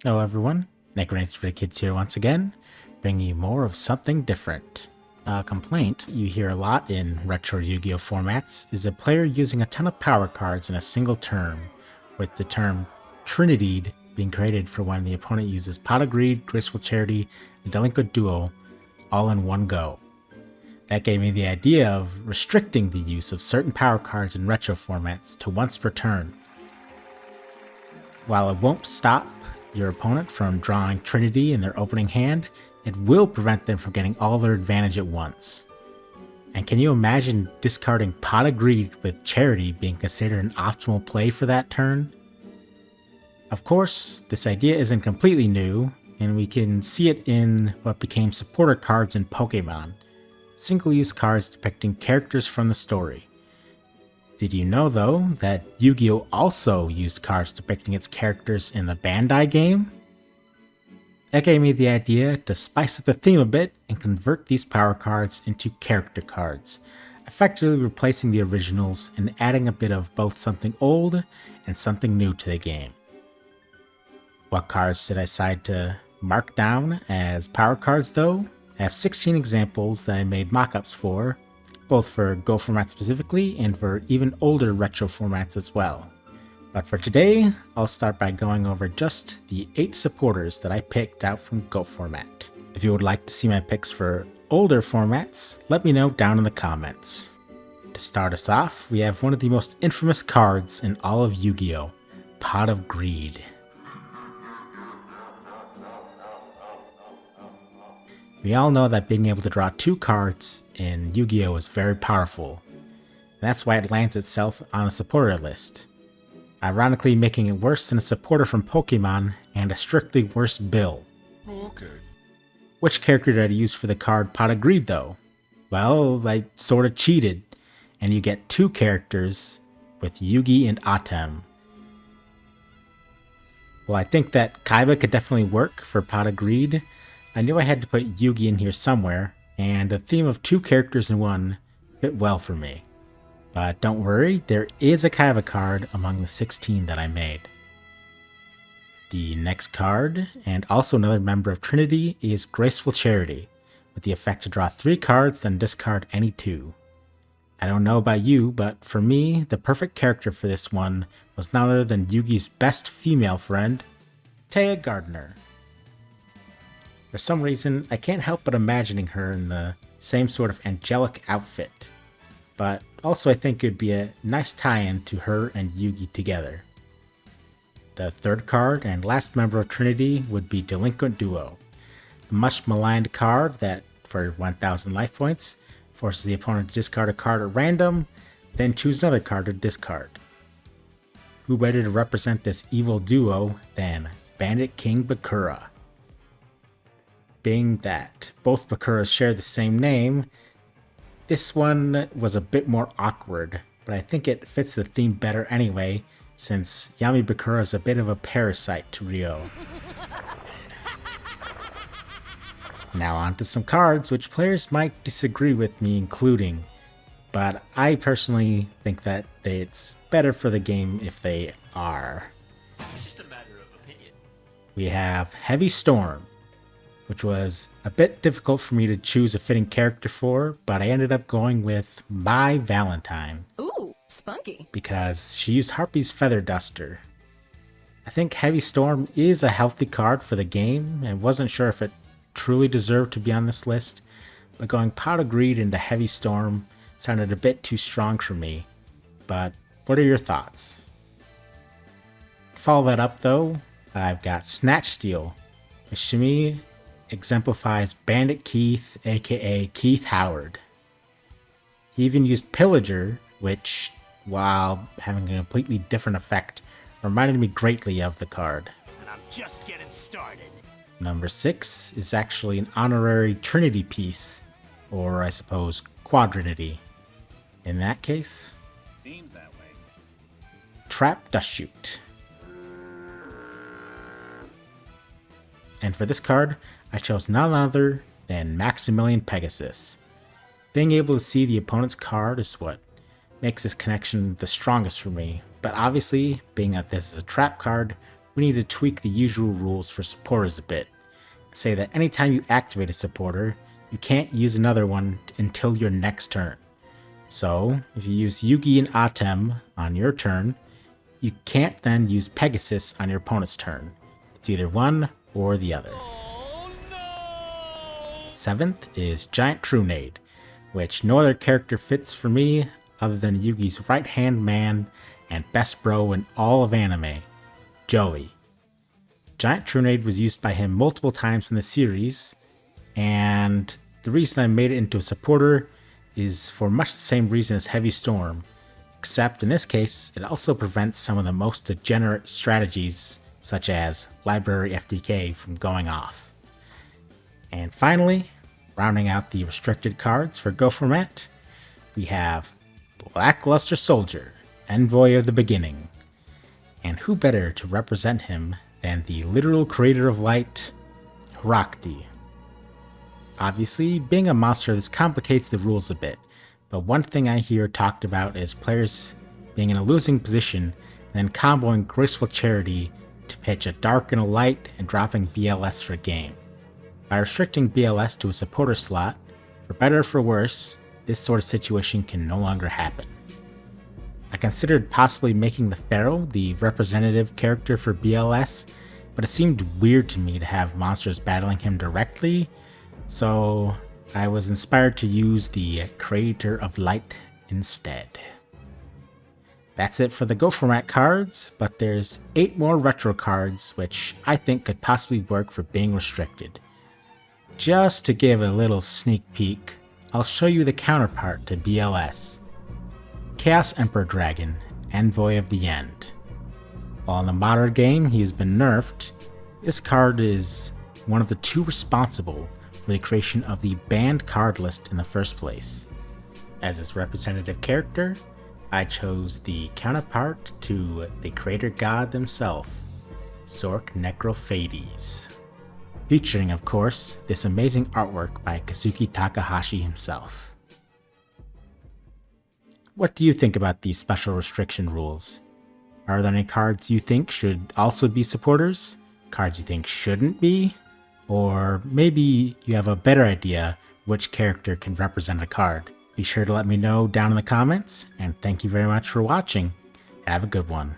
Hello everyone, Necronates for the Kids here once again, bringing you more of something different. A complaint you hear a lot in retro Yu-Gi-Oh formats is a player using a ton of power cards in a single turn, with the term trinity'd being created for when the opponent uses Pot of Greed, Graceful Charity, and Delinquent Duo all in one go. That gave me the idea of restricting the use of certain power cards in retro formats to once per turn. While it won't stop your opponent from drawing Trinity in their opening hand, it will prevent them from getting all their advantage at once. And can you imagine discarding Pot of Greed with Charity being considered an optimal play for that turn? Of course, this idea isn't completely new, and we can see it in what became supporter cards in Pokémon, single-use cards depicting characters from the story. Did you know, though, that Yu-Gi-Oh! Also used cards depicting its characters in the Bandai game? That gave me the idea to spice up the theme a bit and convert these power cards into character cards, effectively replacing the originals and adding a bit of both something old and something new to the game. What cards did I decide to mark down as power cards, though? I have 16 examples that I made mockups for, both for Go format specifically and for even older retro formats as well. But for today, I'll start by going over just the 8 supporters that I picked out from Go format. If you would like to see my picks for older formats, let me know down in the comments. To start us off, we have one of the most infamous cards in all of Yu-Gi-Oh! Pot of Greed. We all know that being able to draw 2 cards in Yu-Gi-Oh! Is very powerful, and that's why it lands itself on a supporter list, ironically making it worse than a supporter from Pokémon and a strictly worse bill. Okay. Which character did I use for the card Pot of Greed, though? Well, I sorta cheated, and you get 2 characters with Yugi and Atem. Well, I think that Kaiba could definitely work for Pot of Greed. I knew I had to put Yugi in here somewhere, and the theme of 2 characters in one fit well for me. But don't worry, there is a Kaiba card among the 16 that I made. The next card, and also another member of Trinity, is Graceful Charity, with the effect to draw 3 cards then discard any 2. I don't know about you, but for me, the perfect character for this one was none other than Yugi's best female friend, Taya Gardner. For some reason, I can't help but imagining her in the same sort of angelic outfit, but also I think it would be a nice tie-in to her and Yugi together. The third card and last member of Trinity would be Delinquent Duo, a much maligned card that, for 1000 life points, forces the opponent to discard a card at random, then choose another card to discard. Who better to represent this evil duo than Bandit King Bakura? Being that both Bakuras share the same name, this one was a bit more awkward, but I think it fits the theme better anyway, since Yami Bakura is a bit of a parasite to Ryo. Now on to some cards which players might disagree with me including, but I personally think that it's better for the game if they are. It's just a matter of opinion. We have Heavy Storm, which was a bit difficult for me to choose a fitting character for, but I ended up going with My Valentine. Ooh, spunky. Because she used Harpy's Feather Duster. I think Heavy Storm is a healthy card for the game, and wasn't sure if it truly deserved to be on this list, but going Pot of Greed into Heavy Storm sounded a bit too strong for me. But what are your thoughts? To follow that up though, I've got Snatch Steal, which to me exemplifies Bandit Keith, aka Keith Howard. He even used Pillager, which, while having a completely different effect, reminded me greatly of the card. And I'm just getting started. Number 6 is actually an honorary Trinity piece, or I suppose Quadrinity. In that case, Seems that way. Trap Dustshoot. And for this card, I chose none other than Maximilian Pegasus. Being able to see the opponent's card is what makes this connection the strongest for me, but obviously, being that this is a trap card, we need to tweak the usual rules for supporters a bit. Say that anytime you activate a supporter, you can't use another one until your next turn. So, if you use Yugi and Atem on your turn, you can't then use Pegasus on your opponent's turn. It's either one or the other. 7th is Giant Trunade, which no other character fits for me other than Yugi's right-hand man and best bro in all of anime, Joey. Giant Trunade was used by him multiple times in the series, and the reason I made it into a supporter is for much the same reason as Heavy Storm, except in this case, it also prevents some of the most degenerate strategies, such as Library FTK, from going off. And finally, rounding out the restricted cards for Go format, we have Lackluster Soldier, Envoy of the Beginning. And who better to represent him than the literal creator of light, Rakti. Obviously, being a monster, this complicates the rules a bit, but one thing I hear talked about is players being in a losing position and then comboing Graceful Charity to pitch a dark and a light and dropping BLS for game. By restricting BLS to a supporter slot, for better or for worse, this sort of situation can no longer happen. I considered possibly making the Pharaoh the representative character for BLS, but it seemed weird to me to have monsters battling him directly, so I was inspired to use the Creator of Light instead. That's it for the Go format cards, but there's 8 more retro cards which I think could possibly work for being restricted. Just to give a little sneak peek, I'll show you the counterpart to BLS. Chaos Emperor Dragon, Envoy of the End. While in the modern game he has been nerfed, this card is one of the 2 responsible for the creation of the banned card list in the first place. As its representative character, I chose the counterpart to the creator god himself, Zork Necrophades. Featuring, of course, this amazing artwork by Kazuki Takahashi himself. What do you think about these special restriction rules? Are there any cards you think should also be supporters? Cards you think shouldn't be? Or maybe you have a better idea which character can represent a card. Be sure to let me know down in the comments, and thank you very much for watching. Have a good one.